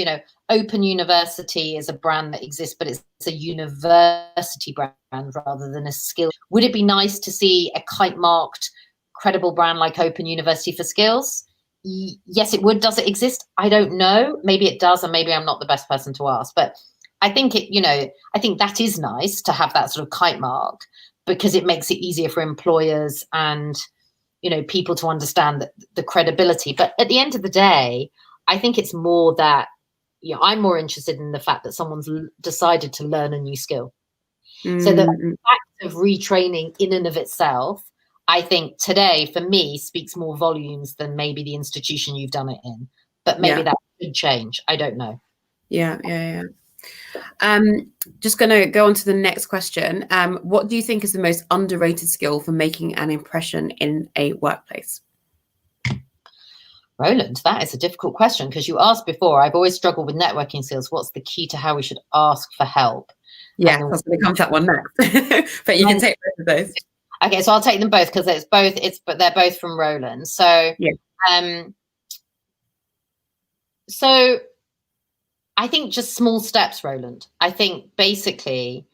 Open University is a brand that exists, but it's a university brand rather than a skill. Would it be nice to see a kite marked credible brand like Open University for skills? Yes, it would. Does it exist? I don't know. Maybe it does, and maybe I'm not the best person to ask. But I think I think that is nice to have that sort of kite mark, because it makes it easier for employers and, people to understand the credibility. But at the end of the day, I think it's more that, I'm more interested in the fact that someone's decided to learn a new skill. So the fact of retraining in and of itself, I think today, for me, speaks more volumes than maybe the institution you've done it in. But maybe that could change. I don't know. Yeah. Just going to go on to the next question. What do you think is the most underrated skill for making an impression in a workplace? Roland, that is a difficult question, because you asked before, I've always struggled with networking skills. What's the key to how we should ask for help? Yeah, that's going to come to that one next. But you can take both of those. Okay, so I'll take them both, because but they're both from Roland. So so I think just small steps, Roland. I think basically,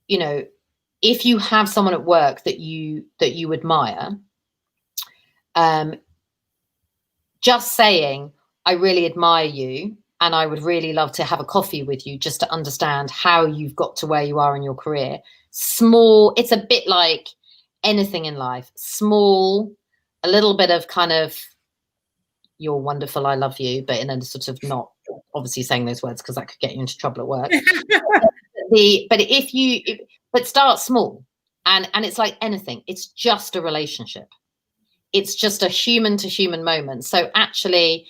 if you have someone at work that you admire, just saying, I really admire you and I would really love to have a coffee with you, just to understand how you've got to where you are in your career. Small, it's a bit like anything in life. Small, a little bit of kind of, you're wonderful, I love you, but in a sort of, not obviously saying those words because that could get you into trouble at work. But start small. And it's like anything, it's just a relationship. It's just a human to human moment. So actually,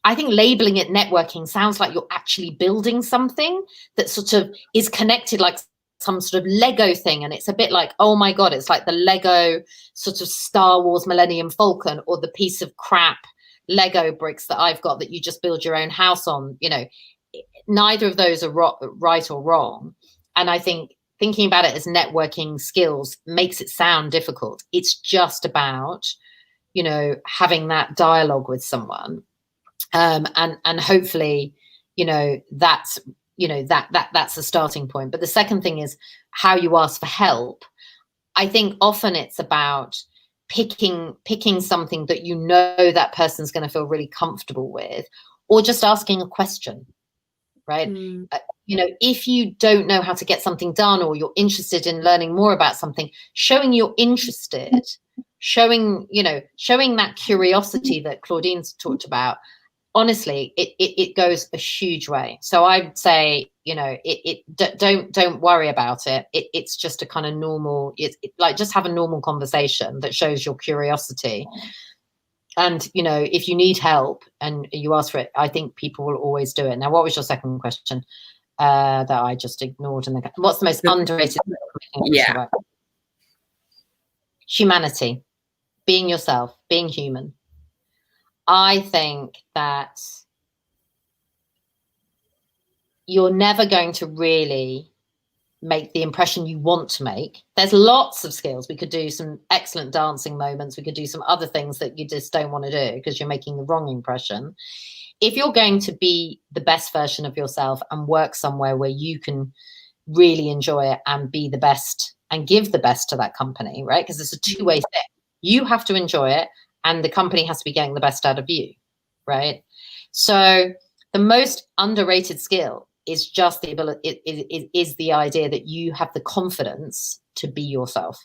I think labeling it networking sounds like you're actually building something that sort of is connected, like some sort of Lego thing. And it's a bit like, oh my God, it's like the Lego sort of Star Wars Millennium Falcon, or the piece of crap Lego bricks that I've got that you just build your own house on. Neither of those are right or wrong. And I think thinking about it as networking skills makes it sound difficult. It's just about, having that dialogue with someone. And hopefully, that's that's the starting point. But the second thing is how you ask for help. I think often it's about picking something that that person's going to feel really comfortable with, or just asking a question, right? If you don't know how to get something done, or you're interested in learning more about something, showing you're interested, showing that curiosity that Claudine's talked about, honestly, it goes a huge way. So I'd say, don't worry about it. It's just a kind of normal, like, just have a normal conversation that shows your curiosity. And, if you need help and you ask for it, I think people will always do it. Now, what was your second question that I just ignored? What's the most underrated? Yeah. Humanity, being yourself, being human. I think that you're never going to really make the impression you want to make. There's lots of skills. We could do some excellent dancing moments. We could do some other things that you just don't want to do because you're making the wrong impression. If you're going to be the best version of yourself and work somewhere where you can really enjoy it and be the best and give the best to that company, right? Because it's a two-way thing. You have to enjoy it and the company has to be getting the best out of you, right? So the most underrated skill is just the ability, is the idea that you have the confidence to be yourself.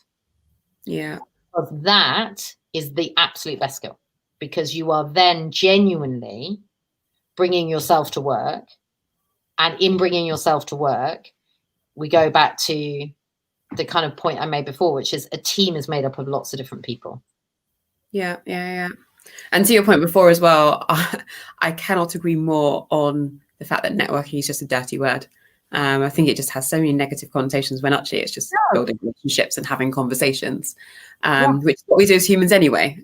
Yeah. Because that is the absolute best skill, because you are then genuinely bringing yourself to work. And in bringing yourself to work, we go back to the kind of point I made before, which is a team is made up of lots of different people. Yeah. And to your point before as well, I cannot agree more on the fact that networking is just a dirty word. I think it just has so many negative connotations when actually it's just building relationships and having conversations, which is what we do as humans anyway.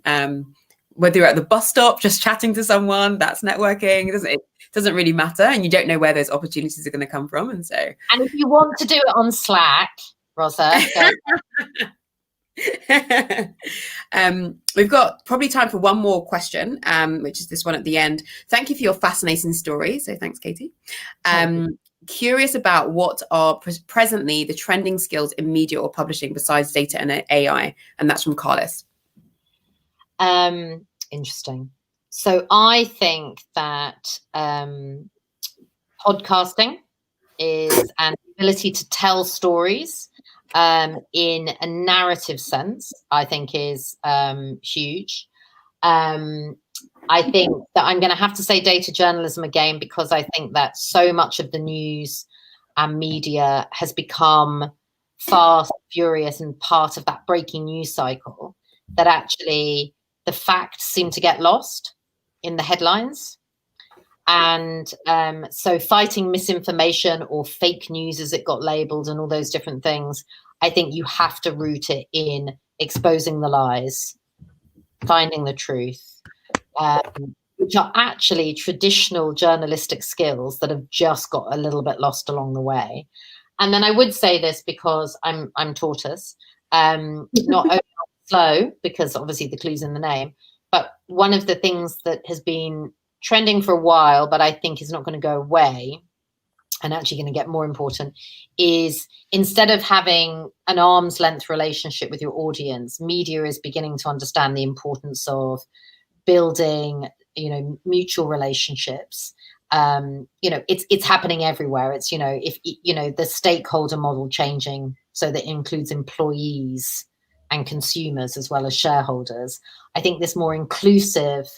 Whether you're at the bus stop, just chatting to someone, that's networking. It doesn't really matter. And you don't know where those opportunities are going to come from. And if you want to do it on Slack, Rosa, we've got probably time for one more question, which is this one at the end. Thank you for your fascinating story. So thanks, Katie. Curious about what are presently the trending skills in media or publishing besides data and AI, and that's from Carlos. Interesting. So I think that podcasting is an ability to tell stories in a narrative sense, I think is huge. I think that I'm going to have to say data journalism again, because I think that so much of the news and media has become fast, furious, and part of that breaking news cycle, that actually the facts seem to get lost in the headlines. And so fighting misinformation or fake news, as it got labeled, and all those different things, I think you have to root it in exposing the lies, finding the truth, which are actually traditional journalistic skills that have just got a little bit lost along the way. And then I would say this because I'm Tortoise, not only slow, because obviously the clue's in the name, but one of the things that has been trending for a while, but I think is not going to go away and actually going to get more important, is instead of having an arm's length relationship with your audience, media is beginning to understand the importance of building, mutual relationships. It's happening everywhere. It's, if, the stakeholder model changing so that it includes employees and consumers as well as shareholders. I think this more inclusive,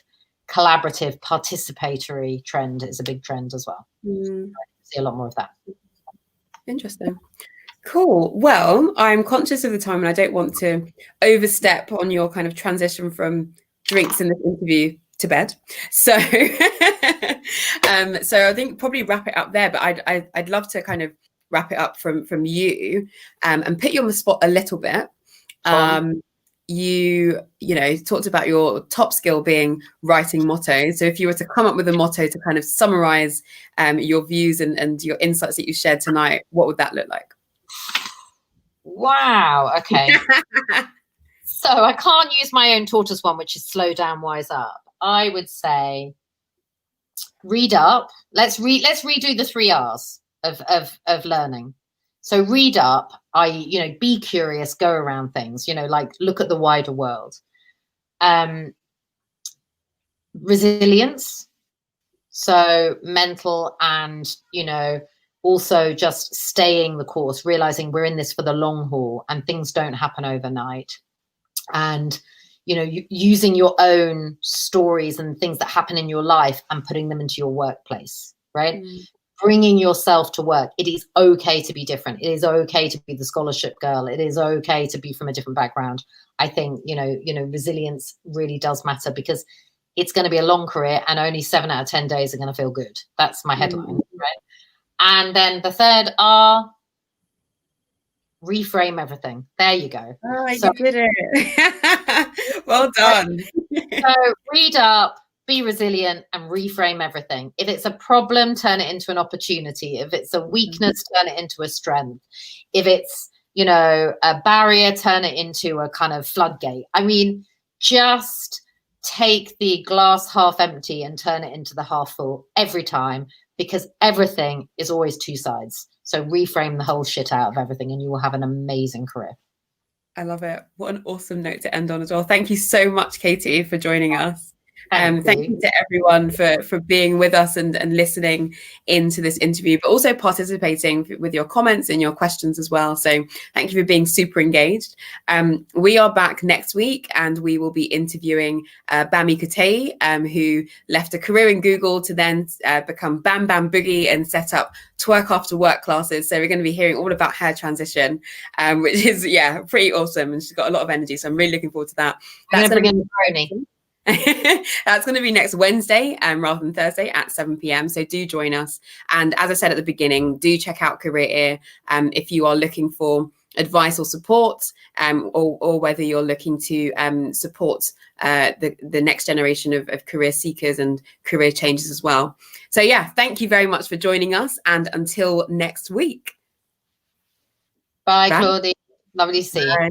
collaborative, participatory trend is a big trend as well. I see a lot more of that. Interesting. Cool. Well, I'm conscious of the time and I don't want to overstep on your kind of transition from drinks in this interview to bed. So, so I think probably wrap it up there, but I'd love to kind of wrap it up from you and put you on the spot a little bit. You talked about your top skill being writing mottos. So if you were to come up with a motto to kind of summarize your views and your insights that you shared tonight, what would that look like? Wow. Okay. So I can't use my own tortoise one, which is slow down, wise up. I would say read up. Let's redo the 3 R's of learning. So read up, be curious, go around things, like look at the wider world. Resilience, so mental and, also just staying the course, realizing we're in this for the long haul and things don't happen overnight. And, using your own stories and things that happen in your life and putting them into your workplace, right? Bringing yourself to work. It is okay to be different. It is okay to be the scholarship girl. It is okay to be from a different background. I think, resilience really does matter, because it's going to be a long career and only 7 out of 10 days are going to feel good. That's my headline, right? And then the third are reframe everything. There you go. Oh, you did it. Well done. So read up, be resilient, and reframe everything. If it's a problem, turn it into an opportunity. If it's a weakness, turn it into a strength. If it's, a barrier, turn it into a kind of floodgate. I mean, just take the glass half empty and turn it into the half full every time, because everything is always two sides. So reframe the whole shit out of everything and you will have an amazing career. I love it. What an awesome note to end on as well. Thank you so much, Katie, for joining us. Thank you to everyone for being with us and listening into this interview, but also participating with your comments and your questions as well. So thank you for being super engaged. We are back next week and we will be interviewing Bami Kutei, who left a career in Google to then become Bam Bam Boogie and set up twerk after work classes. So we're going to be hearing all about her transition, which is, pretty awesome. And she's got a lot of energy. So I'm really looking forward to that. That's going to bring in Tony. That's going to be next Wednesday rather than Thursday at 7 p.m. So do join us. And as I said at the beginning, do check out CareerEar if you are looking for advice or support, or whether you're looking to support the next generation of career seekers and career changes as well. So thank you very much for joining us, and until next week. Bye. Claudie. Lovely to see you.